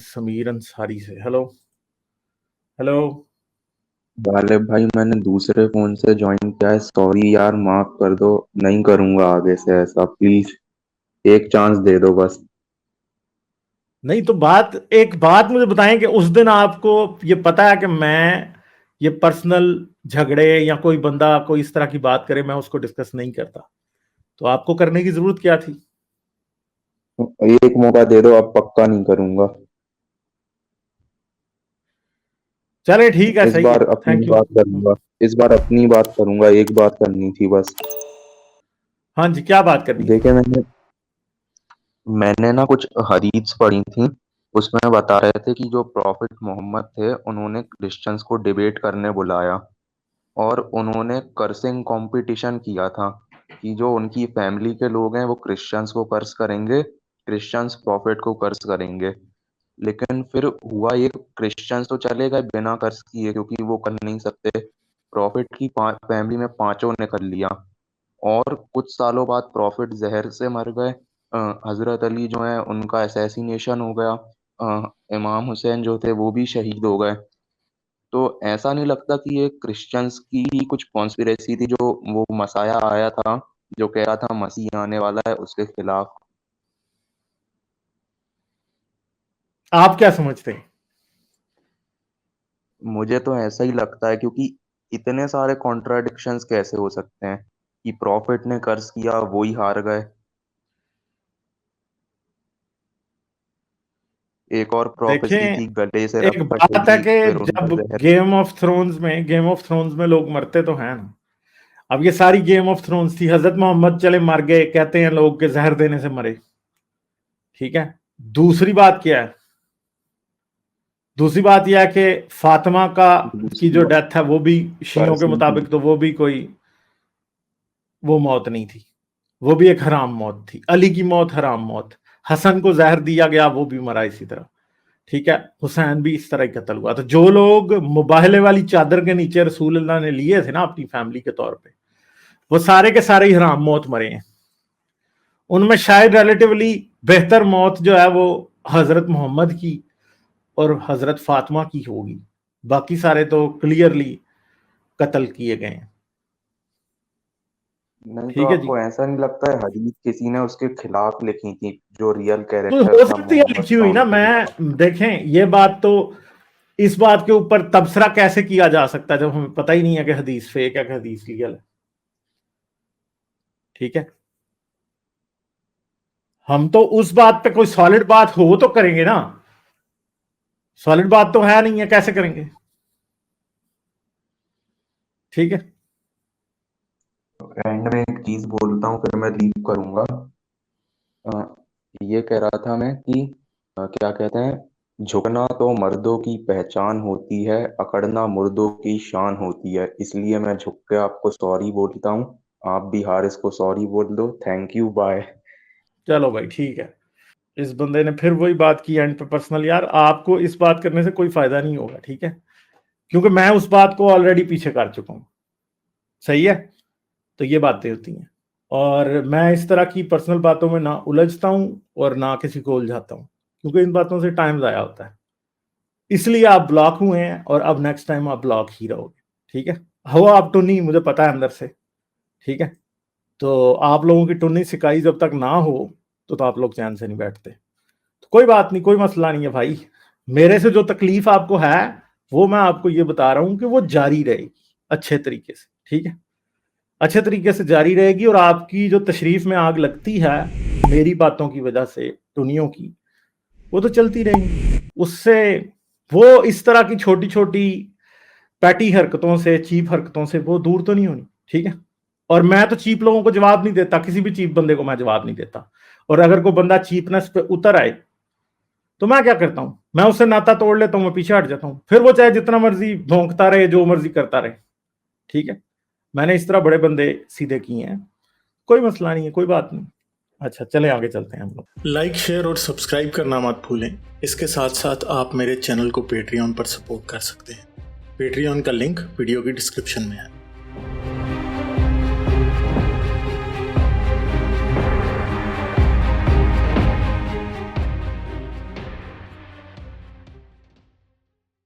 समीर अंसारी से। Hello hello. Ghalib भाई, मैंने दूसरे फोन से ज्वाइन किया है। सॉरी यार, माफ कर दो। नहीं करूंगा आगे से ऐसा, प्लीज। एक चांस दे दो बस। नहीं तो एक बात मुझे बताएं कि उस दिन आपको ये पता है कि मैं ये पर्सनल झगड़े या कोई बंदा कोई इस तरह की बात करे मैं उसको डिस्कस नहीं करता, तो आपको करने की जरूरत क्या थी? एक मौका दे दो, अब पक्का नहीं करूंगा। चले ठीक है, इस सही है, बार अपनी थैंक यू। बात करूंगा। इस बार अपनी बात करूंगा, एक बात करनी थी बस। हाँ जी, क्या बात करनी थी? देखिए, मैंने मैंने ना कुछ हदीस पढ़ी थी। उसमें बता रहे थे कि जो प्रॉफिट मोहम्मद थे, उन्होंने क्रिश्चियंस को डिबेट करने बुलाया और उन्होंने कर्सिंग कंपटीशन किया था कि जो उनकी फैमिली के लोग हैं वो क्रिश्चियंस को कर्स करेंगे, क्रिश्चियंस प्रॉफिट को कर्स करेंगे। लेकिन फिर हुआ ये, क्रिश्चियंस तो चले गए बिना कर्स किए क्योंकि वो कर नहीं सकते। प्रॉफिट की फैमिली में पांचों ने कर लिया। और कुछ सालों बाद प्रॉफिट जहर से मर गए। हजरत अली जो है उनका असैसिनेशन हो गया। इमाम हुसैन जो थे वो भी शहीद हो गए। तो ऐसा नहीं लगता कि ये क्रिश्चियंस की ही कुछ कॉन्स्पिरेसी थी, जो वो मसाया आया था जो कह रहा था मसीह आने वाला है, उसके खिलाफ? आप क्या समझते हैं? मुझे तो ऐसा ही लगता है, क्योंकि इतने सारे कॉन्ट्राडिक्शंस कैसे हो सकते हैं कि प्रॉफिट ने कर्ज किया वो ही हार गए। एक और प्रोफेसी देखें, थी, गले से एक रस्सा बात है टूटी, कि फिर उनका जब जहर। गेम ऑफ थ्रोन्स में लोग मरते तो हैं ना। अब ये सारी गेम ऑफ थ्रोन्स थी, हजरत मोहम्मद चले मर गए, कहते हैं लोग के जहर देने से मरे। ठीक है। दूसरी बात क्या है? दूसरी बात यह है कि फातिमा का की दूसरी जो बात, डेथ है वो भी शियों के कर्सिंग मुताबिक थी। तो वो भी कोई वो मौत नहीं थी, वो भी एक हराम मौत थी। अली की मौत हराम मौत। हसन को जहर दिया गया, वो भी मरा इसी तरह। ठीक है। हुसैन भी इस तरह ही कत्ल हुआ। तो जो लोग मुबाहले वाली चादर के नीचे रसूल अल्लाह ने लिए थे ना अपनी फैमिली के तौर पे, वो सारे के सारे ही हराम मौत मरे हैं। उनमें शायद रिलेटिवली बेहतर मौत जो है वो हजरत मोहम्मद की और हजरत फातिमा की होगी। बाकी सारे तो क्लियरली कत्ल किए गए हैं। नहीं तो ठीक है जी। आपको ऐसा नहीं लगता है हदीस किसी ने उसके खिलाफ लिखी थी, जो रियल तो कैरेक्टर हो था सकती है मोहम्मद लिखी का, हुई ना। उनके खिलाफ? मैं देखें ये बात तो, इस बात के ऊपर तबसरा कैसे किया जा सकता है जब हमें पता ही नहीं है कि हदीस फेक है कि हदीस रियल है। ठीक है। हम तो उस बात पे कोई सॉलिड बात हो तो करेंगे ना। सॉलिड बात तो है नहीं है, कैसे करेंगे? ठीक है। एंड में एक चीज बोलता हूँ, फिर मैं लीव करूंगा। अ, ये कह रहा था मैं कि क्या कहते हैं, झुकना तो मर्दों की पहचान होती है, अकड़ना मुर्दों की शान होती है। इसलिए मैं झुक के आपको सॉरी बोलता हूँ। आप भी हारिस को सॉरी बोल दो। Thank you, bye. चलो भाई, ठीक है। इस बंदे ने फिर वही बात की एंड पे पर्सनल। यार आपको इस बात करने से कोई फायदा नहीं होगा, ठीक है, क्योंकि मैं उस बात को ऑलरेडी पीछे कर चुका हूं। सही है। तो ये बातें होती हैं, और मैं इस तरह की पर्सनल बातों में ना उलझता हूं और ना किसी को उलझाता हूं, क्योंकि इन बातों से टाइम जाया होता है। इसलिए आप ब्लॉक हुए हैं और अब नेक्स्ट टाइम आप ब्लॉक ही रहोगे। ठीक है। हो आप टुन्नी, मुझे पता है अंदर से। ठीक है। तो आप लोगों की टुन्नी सिकाई जब तक ना हो तो आप लोग चैन से नहीं बैठते। तो कोई बात नहीं, कोई मसला नहीं है भाई। मेरे से जो तकलीफ आपको है वो मैं आपको ये बता रहा हूं कि वो जारी रहेगी अच्छे तरीके से। ठीक है। अच्छे तरीके से जारी रहेगी, और आपकी जो तशरीफ में आग लगती है मेरी बातों की वजह से, दुनियों की, वो तो चलती रहेंगी। उससे वो इस तरह की छोटी छोटी पैटी हरकतों से, चीप हरकतों से वो दूर तो नहीं होनी। ठीक है। और मैं तो चीप लोगों को जवाब नहीं देता, किसी भी चीप बंदे को मैं जवाब नहीं देता। और अगर कोई बंदा चीपनेस पे उतर आए तो मैं क्या करता हूं, मैं उससे नाता तोड़ लेता हूं, मैं पीछे हट जाता हूं, फिर वो चाहे जितना मर्जी भौंकता रहे, जो मर्जी करता रहे। ठीक है। मैंने इस तरह बड़े बंदे सीधे किए हैं। कोई मसला नहीं है, कोई बात नहीं। अच्छा, चलें आगे चलते हैं हम लोग। लाइक, शेयर और सब्सक्राइब करना मत भूलें। इसके साथ साथ आप मेरे चैनल को पेट्रियन पर सपोर्ट कर सकते हैं। पेट्रियन का लिंक वीडियो की डिस्क्रिप्शन में है।